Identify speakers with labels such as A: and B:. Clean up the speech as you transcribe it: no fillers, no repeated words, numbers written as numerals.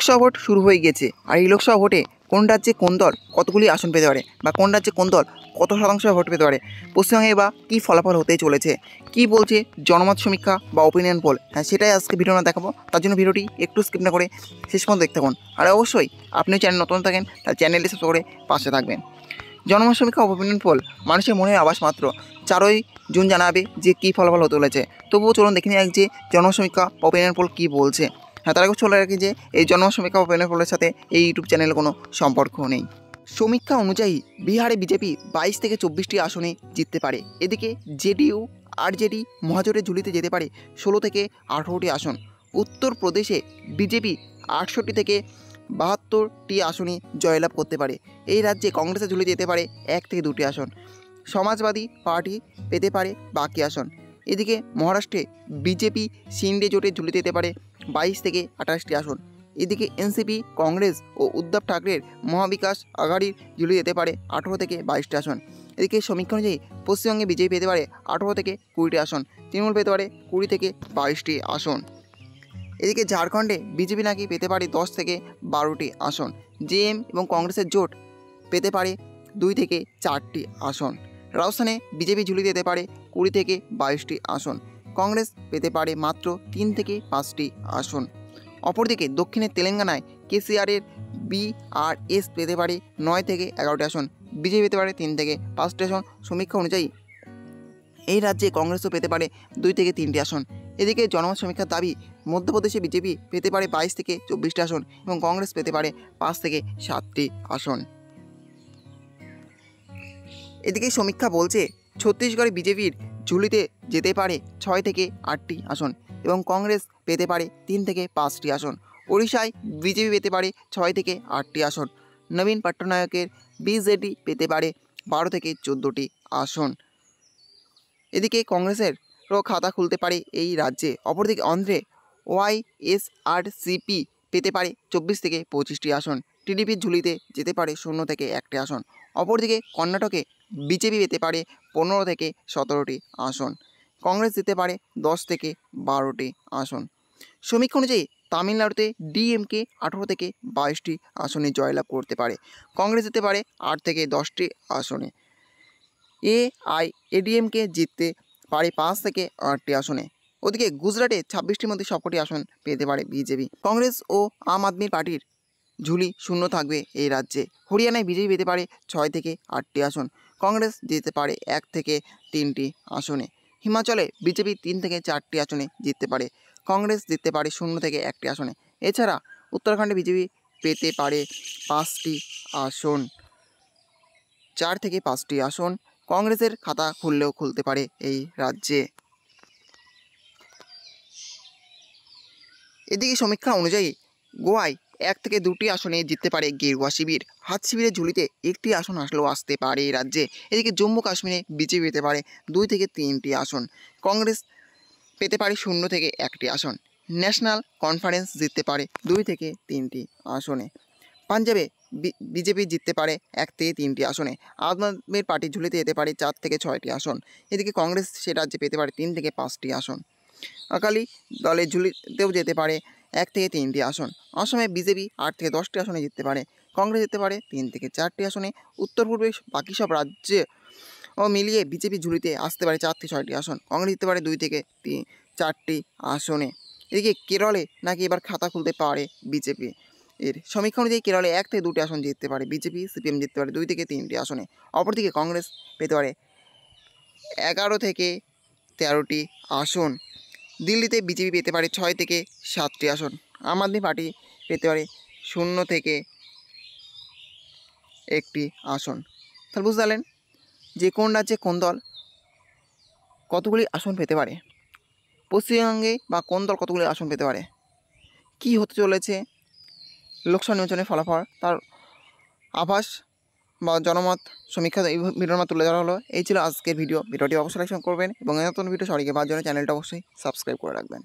A: Lok Sabha vote শুরু হয়ে গেছে। আর এই লোকসভা ভোটে কোন রাজ্যে কোন দল কতগুলি আসন পেতে পারে বা কোন রাজ্যে কোন দল কত শতাংশ ভোট পেতে পারে, পশ্চিমবঙ্গে বা কী ফলাফল হতে চলেছে, কি বলছে জনমত সমীক্ষা বা ওপিনিয়ন পোল, হ্যাঁ সেটাই আজকে ভিডিওটা দেখাবো। তার জন্য ভিডিওটি একটু স্কিপ না করে শেষ পর্যন্ত দেখতে থাকুন। আর অবশ্যই আপনি চ্যানেল নতুন থাকেন তার চ্যানেলটি সাবস্ক্রাইব করে পাশে থাকবেন। জনমত সমীক্ষা ওপিনিয়ন পোল মানুষের মনের আভাস মাত্র। 4ই জুন জানাবে যে কী ফলাফল হতে চলেছে। তবুও চলুন দেখে নিই যে জনমত সমীক্ষা ওপিনিয়ন পোল কী বলছে। হ্যাঁ, তার আগে চলে রাখি যে এই জনমত সমীক্ষা ওপিনিয়ন পোলের সাথে এই ইউটিউব চ্যানেলের কোনো সম্পর্ক নেই। সমীক্ষা অনুযায়ী বিহারে বিজেপি 22 থেকে 24টি আসনে জিততে পারে। এদিকে জেডিইউ আরজেডি মহাজোটের ঝুলিতে যেতে পারে 16 থেকে 18টি আসন। উত্তরপ্রদেশে বিজেপি 68 থেকে 72টি আসনে জয়লাভ করতে পারে। এই রাজ্যে কংগ্রেসের ঝুলি যেতে পারে 1 থেকে 2টি আসন। সমাজবাদী পার্টি পেতে পারে বাকি আসন। এদিকে মহারাষ্ট্রে বিজেপি শিন্ডে জোটের ঝুলিতে যেতে পারে 22 থেকে 28টি আসন। এদিকে এনসিপি কংগ্রেস ও উদ্ধব ঠাকরের মহাবিকাশ আঘাড়ির ঝুলি যেতে পারে 18 থেকে 22টি আসন। এদিকে সমীক্ষা অনুযায়ী পশ্চিমবঙ্গে বিজেপি পেতে পারে 18 থেকে 20টি আসন, তৃণমূল পেতে পারে 20 থেকে 22টি আসন। এদিকে ঝাড়খণ্ডে বিজেপি নাকি পেতে পারে 10 থেকে 12টি আসন। জেএম এবং কংগ্রেসের জোট পেতে পারে 2 থেকে 4টি আসন। রাজস্থানে বিজেপি ঝুলি দিতে পারে 20 থেকে 22টি আসন। কংগ্রেস পেতে পারে মাত্র 3 থেকে 5টি আসন। অপরদিকে দক্ষিণে তেলেঙ্গানায় কেসিআরের বিআরএস পেতে পারে 9 থেকে 11টি আসন। বিজেপি পেতে পারে 3 থেকে 5টি আসন। সমীক্ষা অনুযায়ী এই রাজ্যে কংগ্রেসও পেতে পারে 2 থেকে 3টি আসন। এদিকে জনমত সমীক্ষার দাবি মধ্যপ্রদেশে বিজেপি পেতে পারে 22 থেকে 24টি আসন এবং কংগ্রেস পেতে পারে 5 থেকে 7টি আসন। এদিকে সমীক্ষা বলছে ছত্তিশগড়ে বিজেপির ঝুলিতে যেতে পারে 6 থেকে 8টি আসন এবং কংগ্রেস পেতে পারে 3 থেকে 5টি আসন। ওড়িশায় বিজেপি পেতে পারে 6 থেকে 8টি আসন। নবীন পট্টনায়কের বিজেডি পেতে পারে 12 থেকে 14টি আসন। এদিকে কংগ্রেসেরও খাতা খুলতে পারে এই রাজ্যে। অপরদিকে অন্ধ্রে ওয়াইএসআরসিপি পেতে পারে 24 থেকে 25টি আসন। টিডিপির ঝুলিতে যেতে পারে 0 থেকে 1টি আসন। অপরদিকে কর্ণাটকে বিজেপি পেতে পারে 15 থেকে 17টি আসন। কংগ্রেস যেতে পারে 10 থেকে 12টি আসন। সমীক্ষা অনুযায়ী তামিলনাড়ুতে ডিএমকে 18 থেকে 22টি আসনে জয়লাভ করতে পারে। কংগ্রেস যেতে পারে 8 থেকে 10টি আসনে। এআইএডিএমকে জিততে পারে 5 থেকে 8টি আসনে। ওদিকে গুজরাটে 26টির মধ্যে সবকটি আসন পেতে পারে বিজেপি। কংগ্রেস ও আম আদমি পার্টির ঝুলি শূন্য থাকবে এই রাজ্যে। হরিয়ানায় বিজেপি পেতে পারে 6 থেকে 8টি আসন। কংগ্রেস জিততে পারে 1 থেকে 3টি আসনে। হিমাচলে বিজেপি 3 থেকে 4টি আসনে জিততে পারে। কংগ্রেস জিততে পারে 0 থেকে 1টি আসনে। এছাড়া উত্তরাখণ্ডে বিজেপি পেতে পারে 5টি আসন, 4 থেকে 5টি আসন। কংগ্রেসের খাতা খুললেও খুলতে পারে এই রাজ্যে। এদিকে সমীক্ষা অনুযায়ী গোয়ায় 1 থেকে 2টি আসনে জিততে পারে গেরুয়া শিবির। হাত শিবিরের ঝুলিতে 1টি আসন আসলেও আসতে পারে এই রাজ্যে। এদিকে জম্মু কাশ্মীরে বিজেপি পেতে পারে 2 থেকে 3টি আসন। কংগ্রেস পেতে পারে 0 থেকে 1টি আসন। ন্যাশনাল কনফারেন্স জিততে পারে 2 থেকে 3টি আসনে। পাঞ্জাবে বিজেপি জিততে পারে 1 থেকে 3টি আসনে। আম আদমি পার্টির ঝুলিতে যেতে পারে 4 থেকে 6টি আসন। এদিকে কংগ্রেস সে রাজ্যে পেতে পারে 3 থেকে 5টি আসন। আকালি দলের ঝুলিতেও যেতে পারে 1 থেকে 3টি আসন। অসমে বিজেপি 8 থেকে 10টি আসনে জিততে পারে। কংগ্রেস যেতে পারে 3 থেকে 4টি আসনে। উত্তর পূর্বে বাকি সব রাজ্যে ও মিলিয়ে বিজেপি ঝুলিতে আসতে পারে 4 থেকে 6টি আসন। কংগ্রেস জিততে পারে 2 থেকে 4টি আসনে। এদিকে কেরলে নাকি এবার খাতা খুলতে পারে বিজেপি। এর সমীক্ষা অনুযায়ী কেরলে 1 থেকে 2টি আসন জিততে পারে বিজেপি। সিপিএম জিততে পারে 2 থেকে 3টি আসনে। অপরদিকে কংগ্রেস পেতে পারে 11 থেকে 13টি আসন। দিল্লিতে বিজেপি পেতে পারে 6 থেকে 7টি আসন। আম আদমি পার্টি পেতে পারে 0 থেকে 1টি আসন। তাহলে বুঝতে পারলেন যে কোন রাজ্যে কোন দল কতগুলি আসন পেতে পারে, পশ্চিমবঙ্গে বা কোন দল কতগুলি আসন পেতে পারে, কী হতে চলেছে লোকসভা নির্বাচনের ফলাফল, তার আভাস বা জনমত সমীক্ষা এই ভিডিওর মধ্যে তুলে ধরা হলো। এই ছিল আজকের ভিডিওটি অবশ্যই লাইক করবেন এবং নতুন ভিডিও সরিয়ে পাওয়ার জন্য চ্যানেলটা অবশ্যই সাবস্ক্রাইব করে রাখবেন।